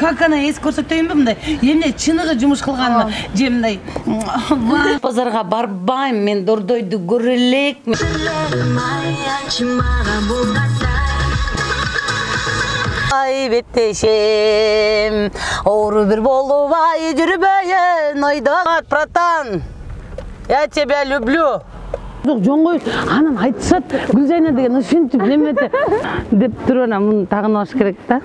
как она эс көрсөтөйүнбү мындай эмне чыныгы жумуш кылганмы же мындай базарга барбайм мен дордойду көрө элекмин. Ай беттешем оору бир болуп ай жүрбөйүн ойдогат братан, я тебя люблю. Жоқ, жоңғой, анан айтышат, Гүлжайна деген ушинтип немете деп туруп анан муну тагын алыш керек да.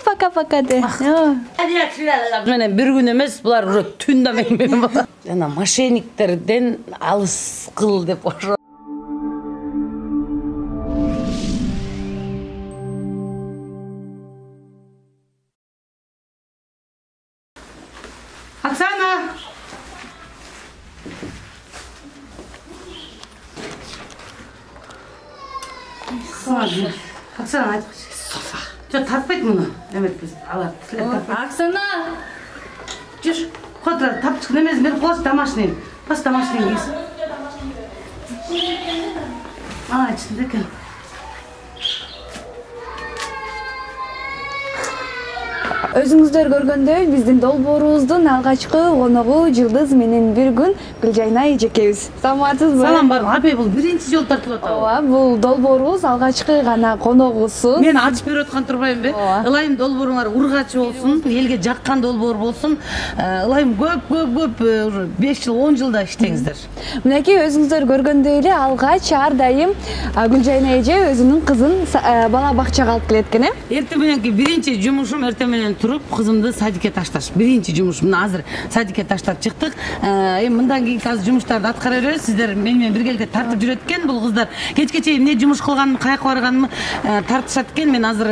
Пока-пока де. Менен бир күн эмес, булар уже түн да менен болот. Жана мошенниктерден алыс кыл деп ошо. Оксана! Оксана, айтып софа. Жоқ, тартпайды мұны. Әмет біз алар. Оксана! Жүр, қотыр, тапчық немесін беріп қыласы домашнейін. Бас домашнейін кейсін. Айтсын екен. Өзүңүздөр көргөндөй, биздин долбоорубуздун алгачкы коногу Жылдыз менен бир күн Гүлжайна эжекебиз. Саламатсызбы? Салам бар. Апай, бул биринчи жолу тартып атабы. Ооба, бул долбоорубуз алгачкы гана коногусуз. Мен ачып берип аткан турбаймынбы? Ылайым долбооруңар ургачы болсун, элге жаккан долбоор болсун. Ылайым көп уже 5 жыл, 10 жылда иштеңиздер. Мынакей өзүңүздөр көргөндөй эле алгач ар дайым Гүлжайна эже өзүнүн кызын бала бакчага алып келет экен, Эртең мененки биринчи жумушум эртең менен туруп кызымды садикке ташташ. Биринчи жумуш. Мына азыр садикке таштап чыктык. Эми мындан кийинки азыр жумуштарды аткара беребиз. Сиздер менен биргеликте тартып жүрөт экен бул кыздар. Кечке чейин эмне жумуш кылганын, каяка барганымы тартышат экен. Мен азыр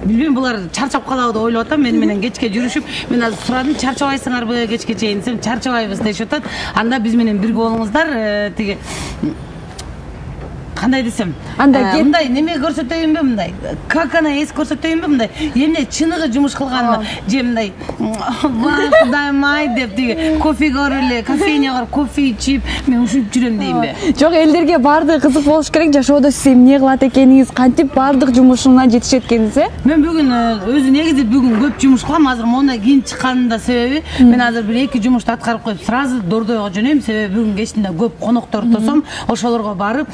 билбейм, булар чарчап калабы деп ойлоп атам. Менен кечке жүрүшүп, мен азыр сурадым, чарчабайсыңарбы кечке чейин десем, чарчабайбыз дешип атат. Анда биз менен бирге болуңуздар. Тиги кандай десем, мындай неме көрсөтөйүнбү мындай, как она эс көрсөтөйүнбү мындай эмне чыныгы жумуш кылганмы же мындай Кудайым ай деп тиги кофеге барып эле кофейняга барып кофе ичип мен ушинтип жүрөм дейинби? Жок, элдерге баардыгы кызык болуш керек. Жашоодо сиз эмне кылат экениңиз, кантип баардык жумушуңа жетишет экениңиз, Мен бүгүн өзү негизи бүгүн көп жумуш кылам. Азыр мондай кийин чыкканымдын да себеби мен азыр бир 2 жумушту аткарып коюп сразу Дордойго жөнөйм. Себеби бүгүн кечинде көп коноктор тосом, ошолорго барып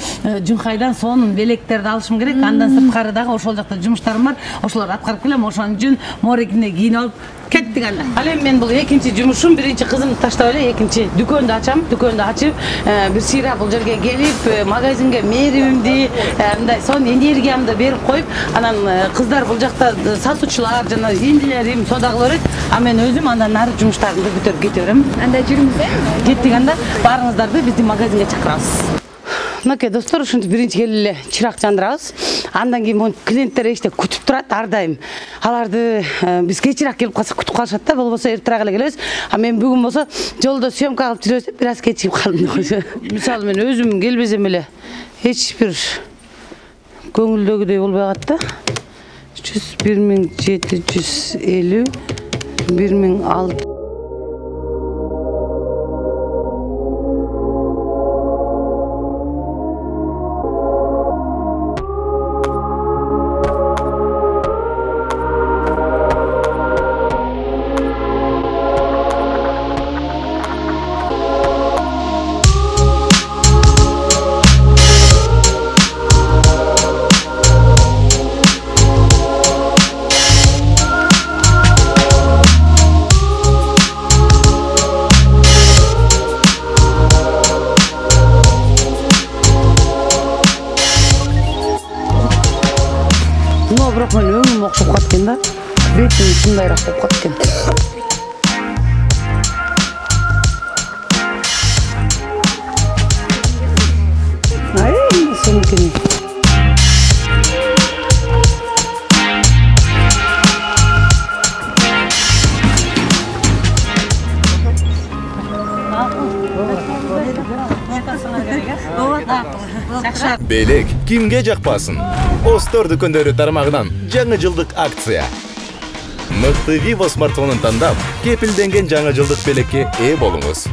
Жунхайдан сонун белектерди алышым керек. Андан сырткары дагы ошол жакта жумуштарым бар. Ошолорду аткарып келем. Ошон үчүн морекине кийинип алып кеттик анда. Ал эми мен бул экинчи жумушум. Биринчи кызымды таштап эле, экинчи дүкөндү ачам. Дүкөндү ачып, бир сыйра бул жерге келип, магазинге мээримди, мындай сонун энергиямды берип коюп, анан кыздар бул жакта сатуучулар жана индилерим сода кыла берет. А мен өзүм андан нары жумуштарымды бүтөрүп кете берем. Анда жүрүңүз, Кеттик анда. Баарыңыздарды биздин магазинге чакырабыз. Мынакей достор, ушинтип биринчи келип эле чырак жандырабыз. Андан кийин могу клиенттер эшикте күтүп турат ар дайым. Аларды биз кечирээк келип калсак күтүп калышат да, болбосо эртерээк эле келебиз. А мен бүгүн болсо жолдо съемка кылып жүрөбүз деп бир аз кечигип калдым. Мисалы мен өзүм келбесем эле эч бир көңүлдөгүдөй болбой калат да. 1750 1600 бирок мен өңүм окшоп калат экен да. Бетим ушундайраак болуп калат экен. Ай, сонукени. Белек кимге жакпасын? Остор дүкөндөрү тармагынан жаңы жылдык акция. Мыкты Vivo смартфонун тандап, кепилденген жаңы жылдык белекке ээ болуңуз.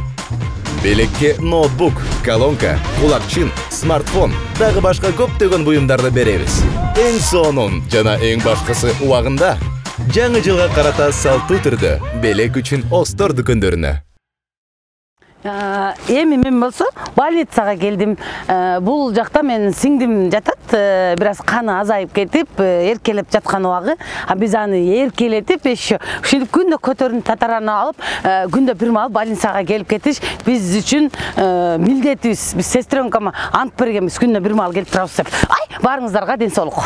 Белекке ноутбук, колонка, кулакчын, смартфон, дагы башка көптөгөн буюмдарды беребиз. Эң сонун жана эң башкысы убагында. Жаңы жылга карата салтуу түрдө белек үчүн Остор дүкөндөрүнө. Эми мен болсо больницага келдим. Бул жакта менин сиңдим жатат. Бир аз каны азайып кетип, эркелеп жаткан убагы. Биз аны эркелетип, ушинтип күндө көтөрүнүп татараны алып, күндө бир мал больницага келип кетиш биз үчүн милдетибиз. Биз сестренкама ант бергенбиз, күндө бир мал келип турабыз деп. Барыңыздарга ден соолук.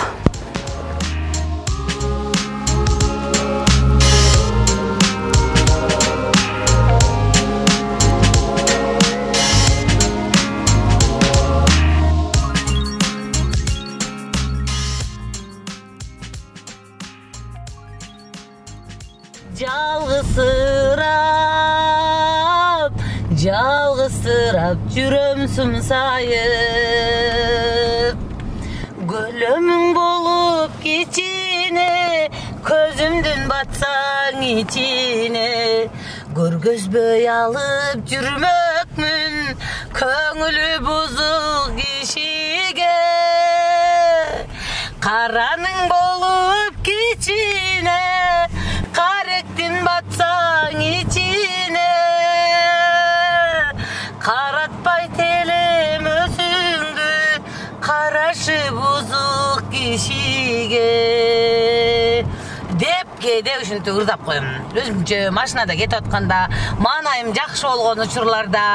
Жалғызсырап жүрөм сумсайып, көлөмүң болуп кичине, көзүмдүн батсаң ичине, көргөзбөй алып жүрмөкмүн көңүлү бузук кишиге. Караның болуп кичине, каректин батсаң ичине, каратпай телем өзүңдү, карашы бузук кишиге деп кээде ушинтип ырдап коем. Өзүмчө машинада кетип атканда, маанайым жакшы болгон учурларда,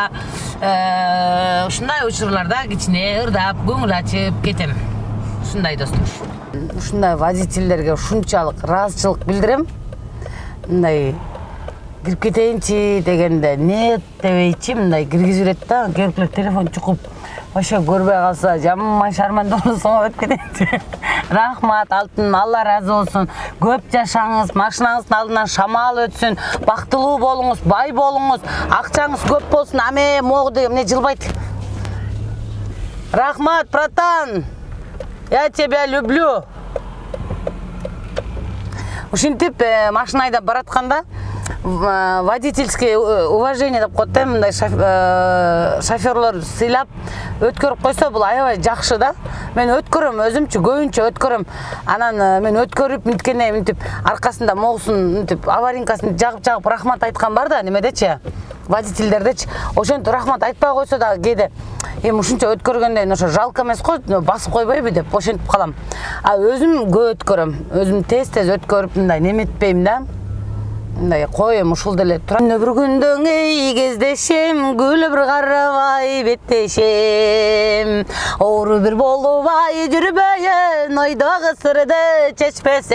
ушундай учурларда кичине ырдап, көңүл ачып кетем. Ушундай достор. Ушундай водительдерге ушунчалык ыраазычылык билдирем. Мындай кирип кетейинчи дегенде не дебейчи, мындай киргизип берет да, келип телефон чукуп, вообще көрбөй калса жаман шармандалып өтүп кетейинчи. Рахмат Алтын, Алла разы болсун. Көп жашаңыз, машинаңыздын алдынан шамал өтсүн, бактылуу болуңуз, бай болуңуз, акчаңыз көп болсун. Аме могу деп эмне жылбайт. Рахмат, братан. Я тебя люблю. Ушинтип машина айдап баратканда водительский уважение деп коет да, мындай шоферлор сыйлап өткөрүп койсо бул аябай жакшы да. Мен өткөрөм, өзүмчү көбүнчө өткөрөм. Анан мен өткөрүп минткенде минтип аркасында могусун минтип аваринкасын жагып рахмат айткан бар да, немедечи, водительдердечи. Ошентип рахмат айтпай койсо да кээде эми ушунча өткөргөндөн ошо жалко эмес го, басып койбойбу деп ошентип калам. Өзүм көп өткөрөм. Өзүм тез өткөрүп мындай неметпейм да. Мындай коем ушул деле тура. Бір күндөн эй кездешем, гүлү бир карабай беттешем. Оору бир болубай жүрбөйүн, ойдогу сырды чечпесең.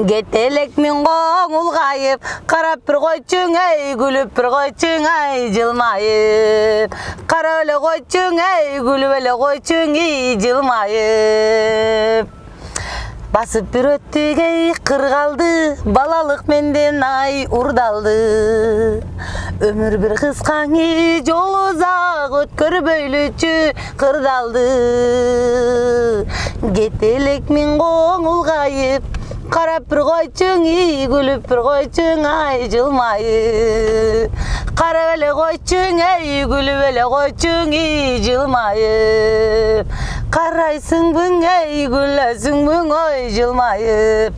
Кетелек мен коңул кайып, карап бир койчуң эй, гүлүп бир койчуң ай жылмайып. Карап эле койчуң эй, гүлүп эле койчуң ий жылмайып. Басып бир өттүк эй кыргалды, балалык менден ай урдалды. Өмүр бир кыскаңы, жол узак өткөрбөйлүчү кырдалды. Кетелек мен коңул кайып, карап бир койчуң ий, күлүп бир койчуң ай жылмайып. Карап эле койчуң эй, күлүп эле койчуң ий жылмайып. Карайсыңбың эй, күлөсүңбүң ой жылмайып.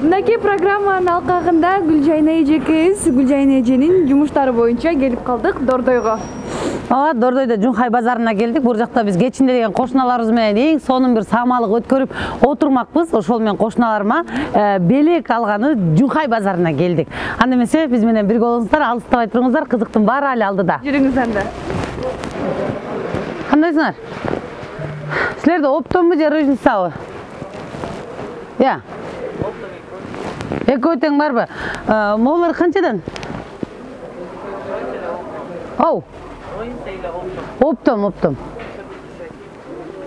Мынакей программанын алкагында Гүлжайна эжекебиз, Гүлжайна эженин жумуштары боюнча келип калдык Дордойго. Дордойдо Жунхай базарына келдик. Бул жакта биз кечинде деген кошуналарыбыз менен эң сонун бир саамалык өткөрүп отурмакпыз. Ошол менен кошуналарыма белек алганы Жунхай базарына келдик. Анда эмесе биз менен бирге болуңуздар, алыстабай туруңуздар, кызыктын баары али алдыда. Жүрүңүз анда. Кандайсыңар? Силерде оптонбу же рыжницабы? Я. Экөө тең барбы? Могулар канчадан? Оу. Оптом.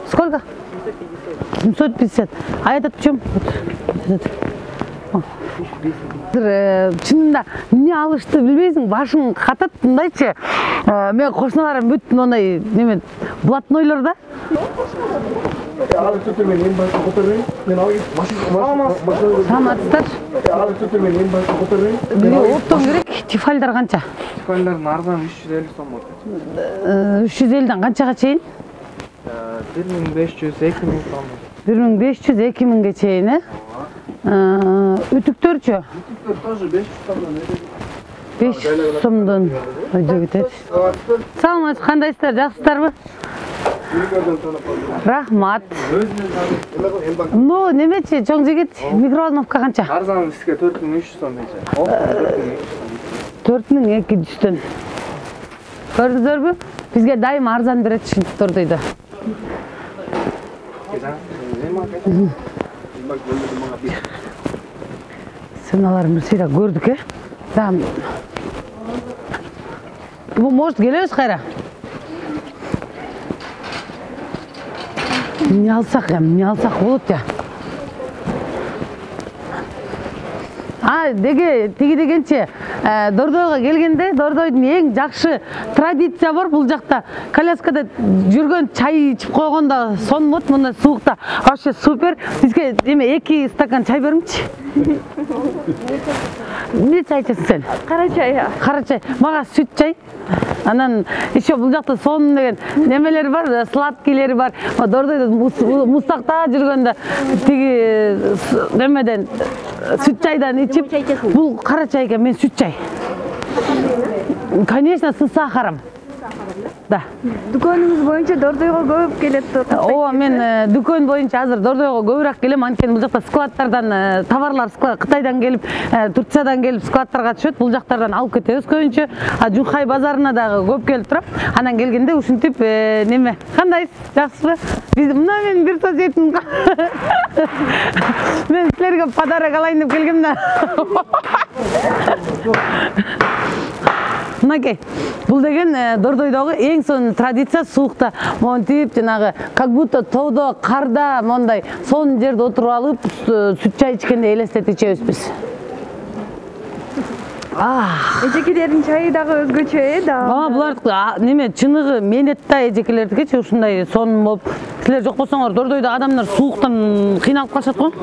Сколько? 750. А этот в чем? Чынында эмне алышты билбейсиң, башың катат мындайчы. Мен кошуналарым бүт мындай неме блатнойлор да. Саламатсыздар. Бизге оптон керек. Тифальдар канча? Тифальдардын арзаны 350 сом болот. 350ден канчага чейин? 1500-2000 сом. 1500-2000ге чейин, э? Үтүктөрчү? Үтүктөр тоже 500 сомдон өтөт. 500 сомдон өйдө кетет. Саламатсыз, кандайсыздар, жакшысыздарбы? Рахмат. Ну, немечи, чоң жигит, микроволновка канча? Арзаны сизге 4300 сом нече. 4200дөн. Көрдүңүзбү? Бизге дайым арзан берет ушинтип Дордойдо. Сыналарын бирсейда көрдүк, э? Да. Может, келебиз кайра? Эмне алсак болот я. Тиги дегенче, Дордойго келгенде, Дордойдун эң жакшы традиция бар бул жакта. Коляскада жүргөн чай ичип койгондо сонмот, мында суукта. Вообще супер. Бизге эме 2 стакан чай бермичи. Не чай ичесиң сен? Кара чай. Кара чай. Мага сүт чай. Анан еще бул жакта сон деген немелери бар, сладкийлери бар. Дордойдо мустакта жүргөндө тиги немеден сүт чайдан ичип, бул кара чай экен, мен сүт чай. Конечно, с сахаром. Да. Дүкөнүңүз боюнча Дордойго көп келет. Ооба, мен дүкөн боюнча азыр Дордойго көбүрөөк келем, анткени бул жакта складтардан товарлар Кытайдан келип, Турциядан келип складтарга түшөт, бул жактардан алып кетебиз көбүнчө. Жунхай базарына дагы көп келип турат. Анан келгенде ушинтип неме? Кандайсыз? Жакшысызбы? Мына мен бир сөз айтым. Мен силерге подарок алайын деп келгем да. Мынакей, бул деген Дордойдогу эң сонун традиция суукта монтип, жанагы как будто тоодо, карда, мондай сонун жерде отуруп алып, сүт чай ичкенде элестетип ичебиз биз. Эжекелердин чайы дагы өзгөчө, да. Булардыкы неме чыныгы менет да эжекелердикичи ушундай сонун болуп. Силер жок болсоңор Дордойдо адамдар сууктан кыйналып калышат го.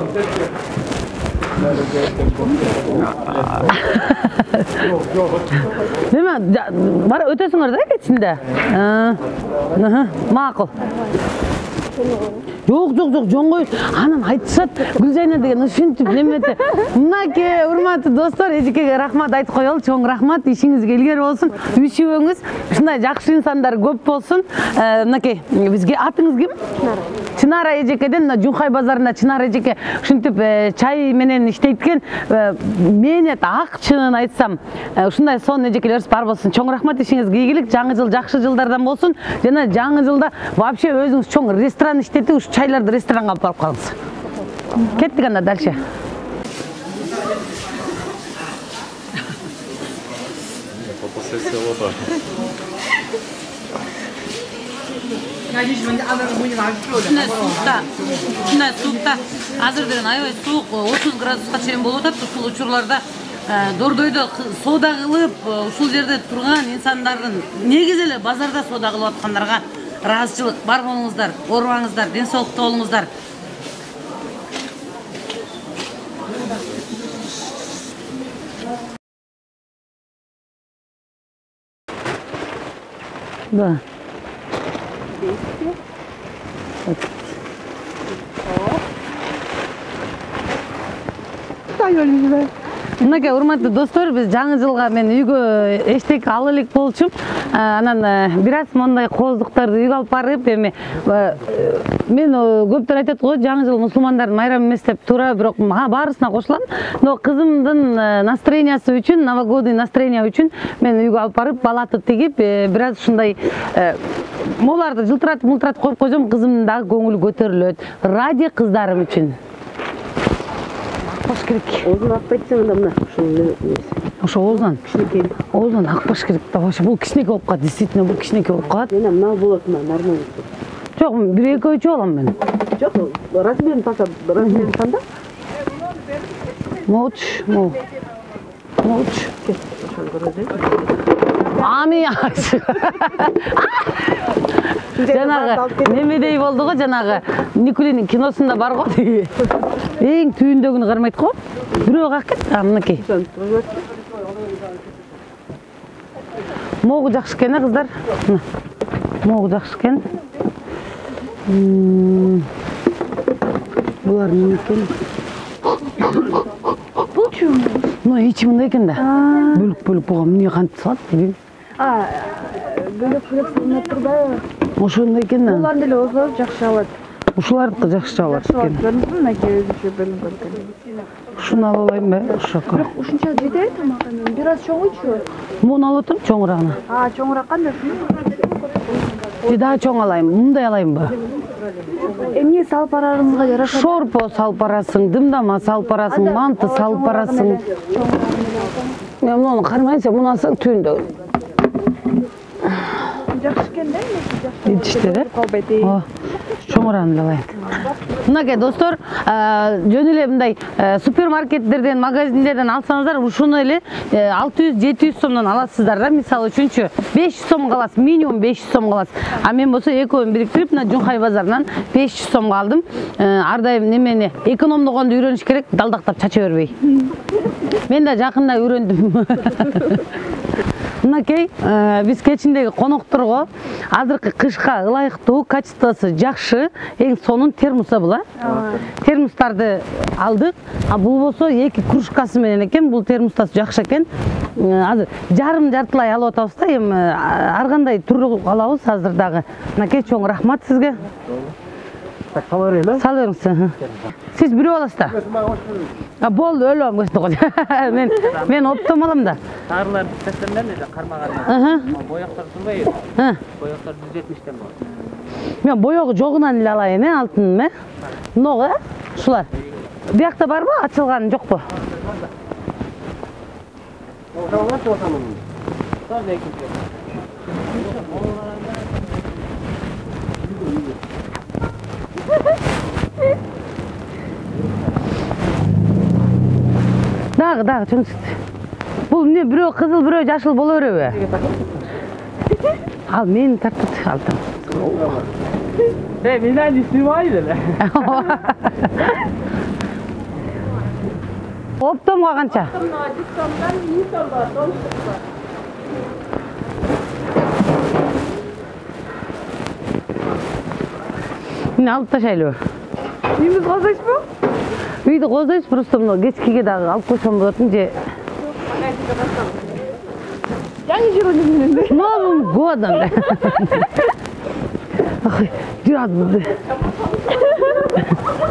Неме, бара өтөсүңөр да кечинде. Макул. Жок, жоңгой. Анан айтышат, Гүлжайна деген ушинтип немете. Мынакей, урматтуу достор, эжекеге рахмат айтып коелу. Чоң рахмат, ишиңизге илгери болсун. Үшүбөңүз, ушундай жакшы инсандар көп болсун. Мынакей, бизге атыңыз ким? Чынара эжекеден Жунхай базарында Чынара эжеке ушинтип чай менен иштейт экен. Менет ак чынын айтсам, ушундай сонун эжекелерибиз бар болсун. Чоң рахмат, ишиңизге ийгилик. Жаңы жыл жакшы жылдардан болсун. Жана жаңы жылда вообще өзүңүз чоң ресторан иштетип, ушу чайларды ресторанга алып барып калыңыз. Кеттик анда дальше. Ушундай суукта азыр деген аябай суук 30 градуска чейин болуп атат. Ушул учурларда Дордойдо соода кылып, ушул жерде турган инсандардын негизи эле базарда соода кылып аткандарга ыраазычылык бар болуңуздар, оорубаңыздар, ден соолукта болуңуздар. Да. Мынакей, урматтуу достор, биз жаңы жылга мен үйгө эчтеке ала элек болчумун. Анан бир аз мондай кооздуктарды үйгө алып барып, эми мен көптөр айтат го, жаңы жыл мусулмандардын майрамы эмес деп туура, бирок мага баарысына кошулам. Но кызымдын настроениясы үчүн, новогодний настроения үчүн мен үйгө алып барып, балаты тигип, бир аз ушундай моларды жылтыратып коюп койсом, кызымдын дагы көңүлү көтөрүлөт. Ради кыздарым үчүн. Акбаш керек. Оозун акпайтсаң анда мына ошо оозунан. кичинекей. Оозунан акбаш керек да. Вообще бул кичинекей болуп калат. Действительно бул кичинекей болуп калат. Мына мына болот, мына нормально. Жок, бир экөөчү алам мен. Жок, размерин таңда. Молчу. Ами. жанагы немедей болду го, жанагы Никулинин киносунда бар го тиги. Эң түйүндөгүнү кармайт го. Бирөө какет, мынакей. Могу жакшы экен, кыздар. Могу жакшы экен. Булар эмне экен? Булчу. Ну, ичи мындай экен да. Бөлүк буга эмне кантип салат деген. Бөлөк салынып турбайбы? Ошондой экен да. Булар деле озо жакшы алат. Ушулардыкы жакшы алат экен. Көрдүңүзбү, мынакей өзүнчө бөлүнгөн экен. Ушуну ала алайын ба? Ошоко. Бирок ушунча жетет тамакка мен. Бир аз чоңуйчу. Муну алып отуруп чоңурагына. Чоңураак кандай? Дагы чоң алайын, мындай алайын ба? Эмне салып барарыңызга жарашат? Шорпо салып барасың, дымдама салып барасың, манты салып барасың. Мен муну кармайсың, муну алсаң түйүндө. Жакшы экен да, жакшы. Идиштер, Калбайт. чоңураны алайын. Мынакей достор, жөн эле мындай супермаркеттерден, магазиндерден алсаңыздар, ушуну эле 600-700 сомдон аласыздар да. Мисалы үчүнчү 500 сомго аласыз, минимум 500 сомго аласыз. А мен болсо экөөнү бириктирип, мына Жунхай базарынан 500 сомго алдым. Ар дайым немени экономдогонду үйрөнүш керек, далдактап чача бербей. Мен да жакында үйрөндүм. Мынакей, биз кечиндеги конокторго азыркы кышка ылайыктуу, качествосу жакшы, эң сонун термоса була. Термостарды алдык. А бул болсо 2 кружкасы менен экен, бул термостасы жакшы экен. Азыр жартылай алып атабыз да, эми ар кандай түрлүү алабыз азыр дагы. Мынакей чоң рахмат сизге. Сала берели? Сала бериңиз. Сиз бирөө аласыз да? Болду, өлөм көстөгө. Мен оптом алам да. Сарылар тестенден эле кармаган. Бояктар турбайбы? Бояктар 170тен болот. Мен боёгу жогунан эле алайын, алтын, Ногу, ушулар. Биякта барбы, ачылган жокпу? Дагы чоң чыкты. Бул эмне, бирөө кызыл, бирөө жашыл боло береби? Ал мени тартып алдым. Мени не снимай деле. Оптомго канча? Мени алып ташайлыбы? Үйүңүз козойсузбу? Үйдү козойбуз, просто мына кечкиге дагы алып койсом болотун же. Жаңы жыл менен бе? Новым годом. Жүрат.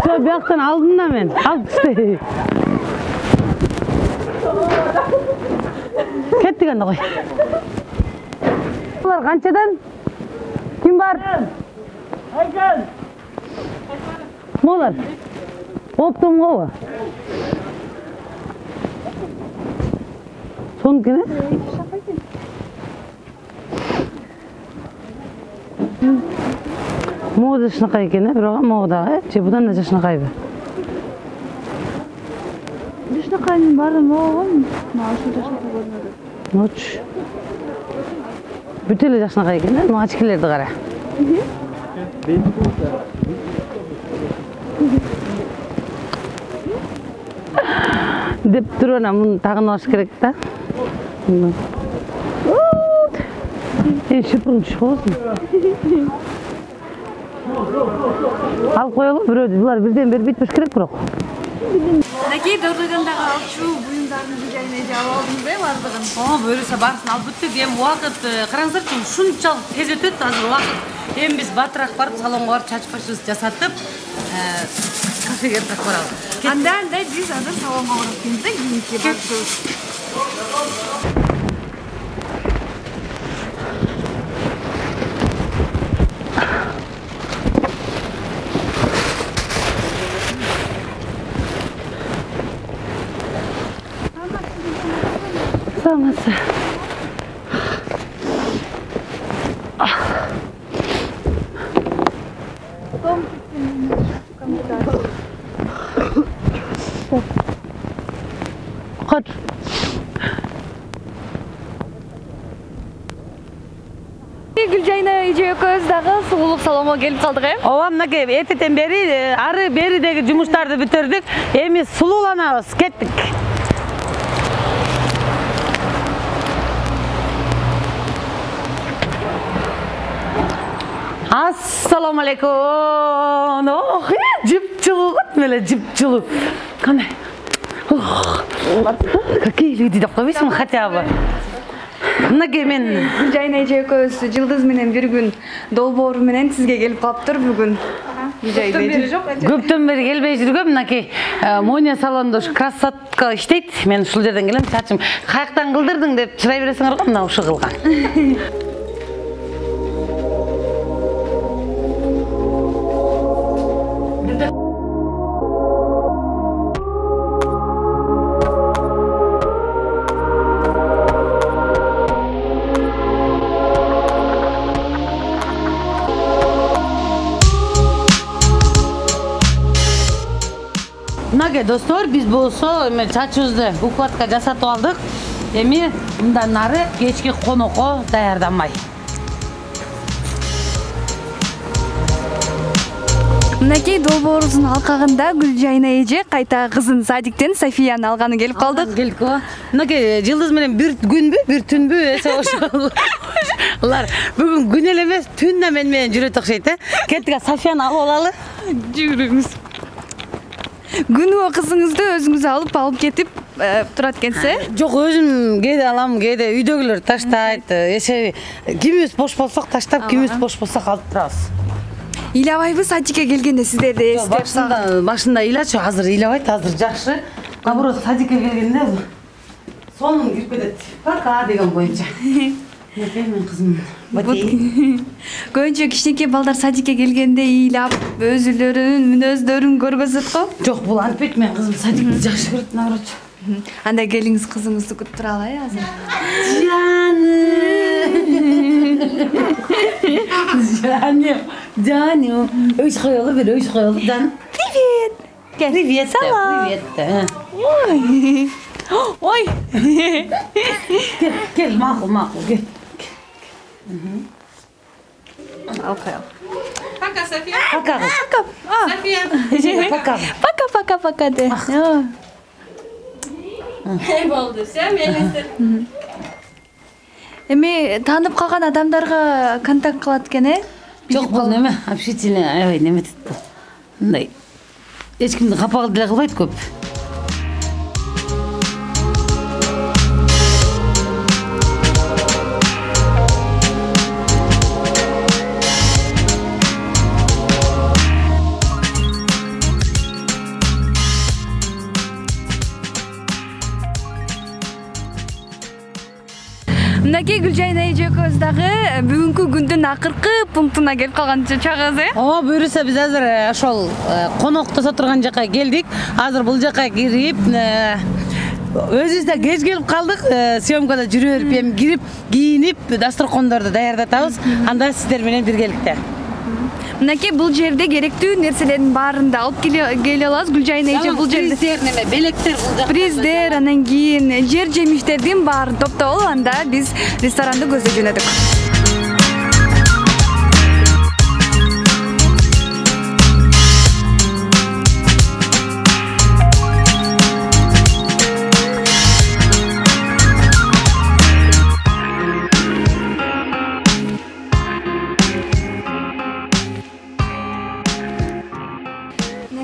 Жо бияктан алдым да мен. Алып түштөй. Кеттик анда кой. Булар канчадан? Ким бар? Айкан. Молар. Оптомго. Сон кene? Мода жашынакай экен, бирок мода, же будан да жашынакайбы? Жашынакайдын баары могу, мага ушул жашынакай көрүнөт. Ноч. Бүт эле жашынакай экен, мына ачкелерди кара. Деп турана муну тагын алыш керек да. Шыпырын түшүп каласың. Алып коелу, булар бирден бери бүтпөш керек бирок. Мынакей Дордойдондогу алчу буюмдардын дизайнын жаап алдыңыз бардыгын? Буюрса барсын алып бүттүк. Эми убакыт караңыздарчы, ушунчалык тез өтөт азыр убакыт. Эми биз батыраак барып салонго барып чачып башыбызды жасатып, кафеге так барабыз. Андай биз азыр салонго барып келебиз да, кийинки барышыбыз. Самасы. Кот. Гүлжайна эже эже экөөбүз дагы сулуулук салонго келип калдык Ооба, мынакей эртеден бери ары беридеги жумуштарды бүтүрдүк. Эми сулууланабыз, кеттик. Assalomu alaykum. Oh, jip-jilug отмеле, jip-jilug. Qanday? Какие люди деп койбойсуңбу хотя бы? Мынакей мен Гүлжайна эже экөөбүз Жылдыз менен бир күн долбоору менен сизге келип калыптыр бүгүн. Көптөн бери келбей жүргөм, мынакей Моня салонунда ушу красотка иштейт. Мен ушул жерден келем, чачым каяктан кылдырдың деп сурай бересиңер го, мына ушу кылган. Мынакей достор, биз болсо эме чачыбызды укладка жасатып алдык. Эми мындан нары кечки конокко даярданмай. Мынакей долбоорубуздун алкагында Гүлжайна эже кайта кызын садиктен Софияны алганы келип калдык. Келдик го. Мынакей Жылдыз менен бир күнбү, бир түнбү эсе ошол. Алар бүгүн күн эле эмес, түн да мен менен жүрөт окшойт, Кеттик, Софияны алып алалы. Жүрүңүз. Күнүгө кызыңызды өзүңүз алып кетип турат экенсиз? Жок, өзүм кээде алам, кээде үйдөгүлөр таштайт. Эсеби кимибиз бош болсок таштап, кимибиз бош болсок алып турабыз. Ыйлабайбы садикке келгенде сиздерди эстеп? Башында ыйлачу, азыр ыйлабайт, азыр жакшы. Наоборот, садикке келгенде сонун кирип кетет. Пока деген боюнча. Мен кызым Көбүнчө кичинекей балдар садикке келгенде ыйлап, өзүлөрүнүн мүнөздөрүн көргөзөт го. Жок, бул антпейт, мен кызым садикти жакшы көрөт, наоборот. Анда келиңиз кызыңызды күтүп туралы азыр. Жаным. Өйс коелу бир, өйс коелу. Привет. Привет. Привет. Ой. Кел, макул, кел. Окей. Пока, София. Пока. София. Пока. Пока де. Ne oldu? Sen mi Эми таанып калган адамдарга контакт кылат экен, Жок, бул неме? Общительный, аябай неметет бул. Мындай. Эч кимди капа деле кылбайт көп. Мынакей Гүлжайна эже экөөбүз дагы бүгүнкү күндүн акыркы пунктуна келип калган чагыбыз, Ооба, буюрса биз азыр ошол коноктосо турган жака келдик. Азыр бул жака кирип, өзүбүз да кеч келип калдык. Съемкада жүрө берип, эми кирип, кийинип, дасторкондорду даярдатабыз. Анда сиздер менен биргеликте. Мынакей бул жерде керектүү нерселердин баарын да алып келе алабыз. Гүлжайна эже бул жерде приздер, неме, белектер бул жакта. Приздер, анан кийин жер жемиштердин баарын топтоп алып, анда биз ресторанды көздөй жөнөдүк.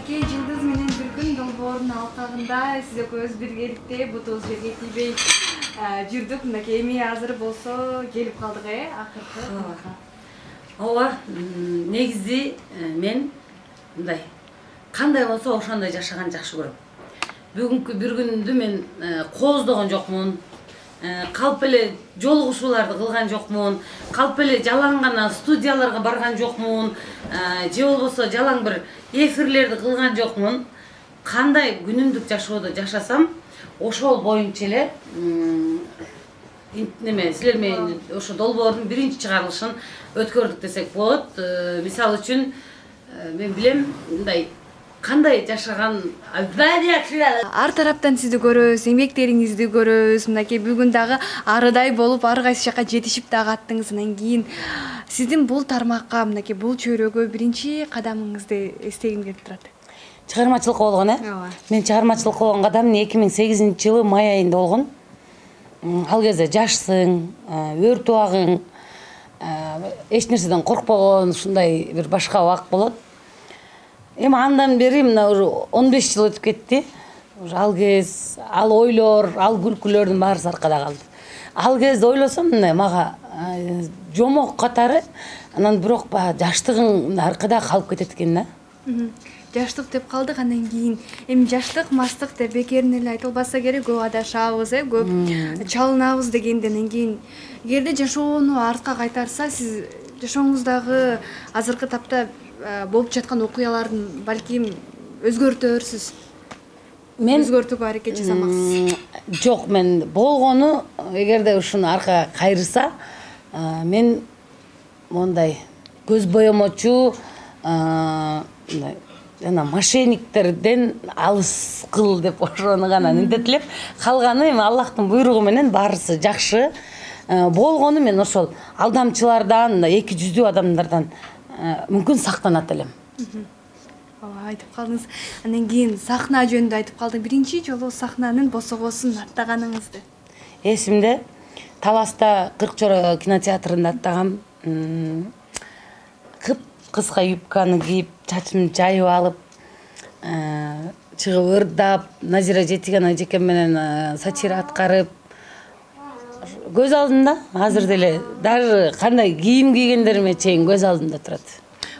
Жылдыз менен бир күн долбоордун алкагында сиз экөөбүз биргеликте бутубуз жерге тийбей жүрдүк. Мынакей эми азыр болсо келип калдык, акыркы. Ооба, негизи мен мындай кандай болсо ошондой жашаган жакшы көрөм. Бүгүнкү бир күндү мен кооздогон жокмун. Калп эле жолугушууларды кылган жокмун. Калп эле жалаң гана студияларга барган жокмун. Же болбосо жалаң бир эфирлерди кылган жокмун. Кандай күнүмдүк жашоодо жашасам, ошол боюнча эле неме силер менен ошо долбоордун биринчи чыгарылышын өткөрдүк десек болот. Мисалы үчүн мен билем мындай кандай жашаган ар тараптан сизди көрөбүз, эмгектериңизди көрөбүз. Мынакей бүгүн дагы арыдай болуп ар кайсы жака жетишип дагы аттыңыз. Анан кийин Сиздин бул тармакка, мынакей бул чөйрөгө биринчи кадамыңызды эстегим келип турат. Чыгармачылыкка болгон, Ооба. Мен чыгармачылыкка болгон кадам 2008-жылы май айында болгон. Ал кезде жашсың, өр тубагың, эч нерседен коркпогон, ушундай бир башка убакыт болот. Эми андан бери мына уже 15 жыл өтүп кетти. Уже ал кез, ал ойлор, ал күлкүлөрдүн баарысы аркада калды. Ал кезде ойлосом, мага жомок катары, анан бирок баягы жаштыгың аркада калып кетет экен да. Жаштык деп калдык, андан кийин эми жаштык, мастык деп бекеринен эле айтылбаса керек, көп адашабыз, көп чалынабыз дегенден кийин эгерде жашоону артка кайтарса, сиз жашооңуздагы азыркы тапта болуп жаткан окуялардын балким өзгөртөрсүз. Мен өзгөртүүгө аракет жасамаксыз. Жок, мен болгону эгерде ушуну аркага кайрыса, мен мондай көз боемочу, мындай жана мошенниктерден алыс кыл деп ошону гана ниндетилеп, калганы эми Аллахтын буйругу менен баарысы жакшы. Болгону мен ошол алдамчылардан, эки жүздүү адамдардан мүмкүн сактанат элем. Айтып калдыңыз. Андан кийин сахна жөнүндө айтып калдым. Биринчи жолу сахнанын босогосун аттаганыңызды. Эсимде, Таласта 40 чора кинотеатрында аттагам. Кыска юбканы кийип, чачымды жайып алып, чыгып ырдап, Назира Жетиген ажекем менен сатира аткарып, көз алдымда азыр деле даже кандай кийим кийгендериме чейин көз алдымда турат.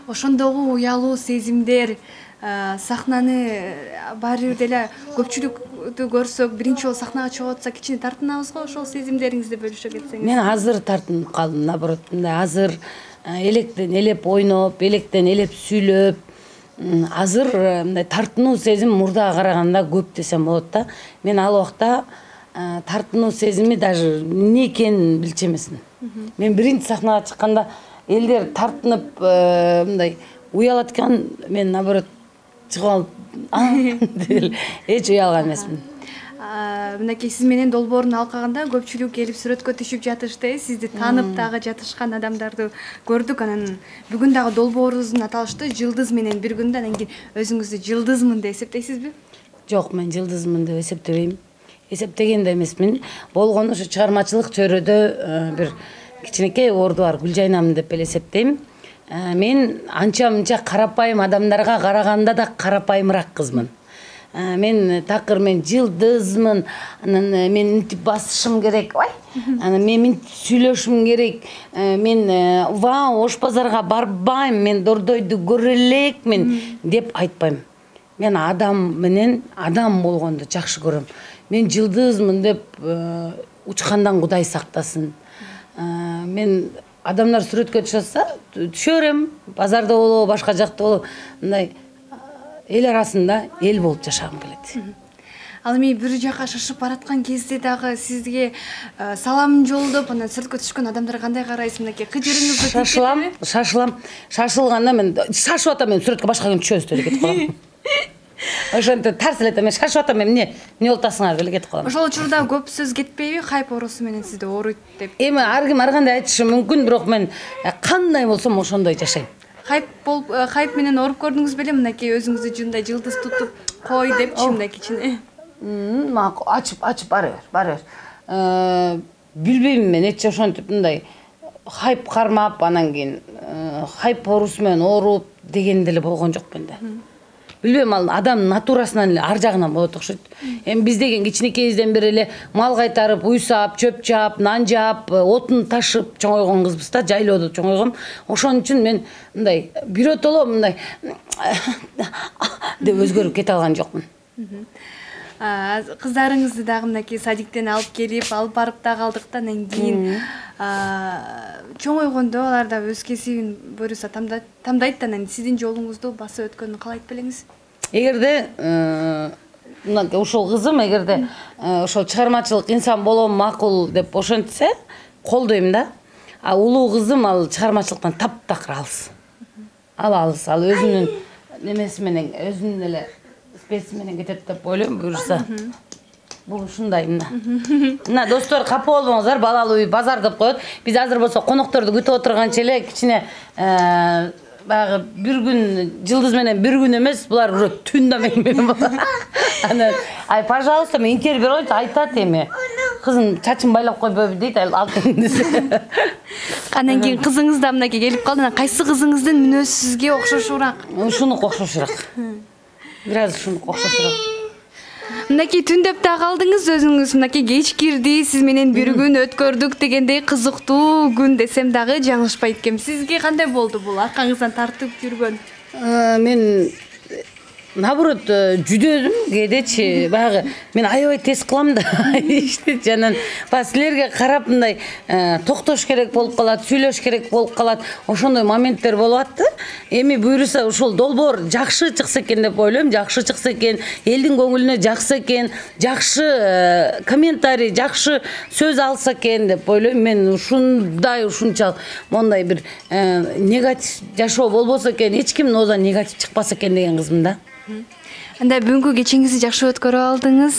Ошондогу уялуу сезимдер, сахнаны баары бир деле көпчүлүктү көрсөк, биринчи жолу сахнага чыгып атса кичине тартынабыз го, ошол сезимдериңизди бөлүшө кетсеңиз. Мен азыр тартынып калдым, наоборот, азыр электен элеп ойноп, электен элеп сүйлөп, азыр мындай тартынуу сезим мурдага караганда көп десем болот да. Мен ал убакта тартынуу сезими даже эмне экенин билчү эмесмин. Мен биринчи сахнага чыкканда элдер тартынып мындай уялат экен, мен наоборот чыгып алып эч уялган эмесмин. Мынакей сиз менен долбоорун алкаганда көпчүлүк келип сүрөткө түшүп жатышты, сизди таанып дагы жатышкан адамдарды көрдүк. Анан бүгүн дагы долбоорубуздун аталышы Жылдыз менен бир күндө, анан кийин өзүңүздү жылдызмын деп эсептейсизби? Жок, мен жылдызмын деп эсептебейм. Эсептеген да эмесмин. Болгону ушу чыгармачылык чөйрөдө бир кичинекей орду бар Гүлжайнамын деп эле эсептейм. Мен анча-мынча карапайым адамдарга караганда да карапайымыраак кызмын. Мен такыр мен жылдызмын, анан мен интип басышым керек, анан мен минтип сүйлөшүм керек, мен ош базарга барбайм, мен дордойду көрө элекмин деп айтпайм. Мен адам менен адам болгонду жакшы көрөм. Мен жылдызмын деп учкандан Кудай сактасын. Мен адамдар сүрөткө түшөтсө, түшө берем, базарда болобу, башка жакта болобу, мындай эл арасында эл болуп жашагым келет. Ал эми бир жака шашып бараткан кезде дагы сизге салам жолдоп, анан сүрөткө түшкөн адамдар кандай карайсыз? Мынакей кыжырыңызды шашылам. Шашылганда мен шашып атам, мен сүрөткө башка күн түшөбүз деп кетип калам. Ошонто тарс эле мен шашып атам, эмне болуп атасыңар деп кетип калам. Ошол учурда көп сөз кетпейби? Хайп оорусу менен сизди ооруйт деп. Эми ар ким ар кандай айтышы мүмкүн, бирок мен кандай болсом ошондой жашайм. Хайп менен ооруп көрдүңүз беле? Мынакей өзүңүздү жындай жылдыз тутуп кой депчи, мындай кичине. Ачып бара бер. Билбейм, мен эч ошентип мындай хайп кармап, анан кийин хайп оорусу менен ооруп деген деле болгон жок менде. Билбейм, ал адам натурасынан эле ар жагынан болот окшойт. Эми биз деген кичинекейизден бери эле мал кайтарып, уй саап, чөп чаап, нан жаап, отун ташып чоңойгон кызбыз да, жайлоодо чоңойгом. Ошон үчүн мен мындай биротоло мындай деп өзгөрүп кете алган жокмун. Кыздарыңызды дагы мынакей садиктен алып келип, алып барып да калдык да, анан кийин чоңойгондо алар да өз кесибин буюрса тамдайт да, анан сиздин жолуңузду басып өткөнүн каалайт белеңиз? Эгерде ушул кызым эгерде ошол чыгармачылык инсан болом макул деп ошентсе, колдойм да. А улуу кызым ал чыгармачылыктан таптакыр алыс. Ал өзүнүн немеси менен, өзүнүн эле спеси менен кетет деп ойлойм, буюрса. Бул ушундай мына. Мына достор капа болбоңуздар, балалуу үй базар деп коет. Биз азыр болсо конокторду күтүп отурганча эле кичине баягы бир күн жылдыз менен бир күн эмес, булар уже түндө менен болот. Анан ай пожалуйста мен интервью берет айтат эми. Кызым чачын байлап койбойбу дейт, алтын десе. Анан кийин кызыңыз да мынакей келип калды. Анан кайсы кызыңыздын мүнөзү сизге окшошураак? Ушуну окшошураак. Бир аз ушуну окшошураак. Мынакей түндөп да калдыңыз өзүңүз, мынакей кеч кирди, сиз менен бир күн өткөрдүк дегендей кызыктуу күн десем дагы жаңылышпайт экенмин. Сизге кандай болду бул аркаңыздан тартып жүргөн? Мен наоборот жүдөдүм кээдечи, баягы мен аябай тез кылам да ишти жанан баягы силерге карап мындай токтош керек болуп калат, сүйлөш керек болуп калат, ошондой моменттер болуп атты. Эми буюрса ушул долбоор жакшы чыкса экен деп ойлойм, жакшы чыкса экен, элдин көңүлүнө жакса экен, жакшы комментарий, жакшы сөз алса экен деп ойлойм. Мен ушунчалык мондай бир негатив жашоо болбосо экен, эч кимдин оозунан негатив чыкпаса экен деген кызмын да. Анда бүгүнкү кечиңизди жакшы өткөрүп алдыңыз.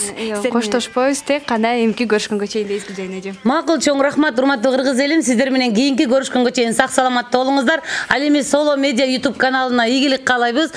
Коштошпойбуз тек кана эмки көрүшкөнгө чейин дейсиз Гүлжайнажым. Макул, чоң рахмат, урматтуу кыргыз элим. Сиздер менен кийинки көрүшкөнгө чейин сак саламатта болуңуздар. Ал эми Соло Медиа YouTube каналына ийгилик каалайбыз.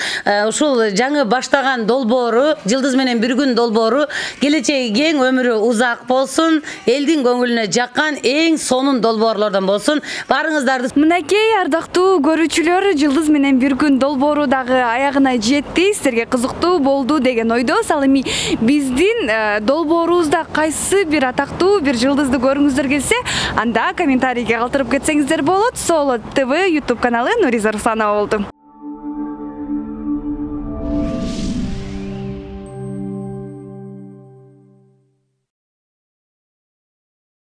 Ушул жаңы баштаган долбоору, жылдыз менен бир күн долбоору келечеги кең, өмүрү узак болсун, элдин көңүлүнө жаккан эң сонун долбоорлордон болсун. Барыңыздарды. Мынакей ардактуу көрүүчүлөр, жылдыз менен бир күн долбоору дагы аягына жетти. Силерге кызыктуу болду деген ойдобуз. Ал эми биздин долбоорубузда кайсы бир атактуу бир жылдызды көрүңүздөр келсе, анда комментарийге калтырып кетсеңиздер болот. Соло ТВ YouTube каналы Нуриза Русланова болду.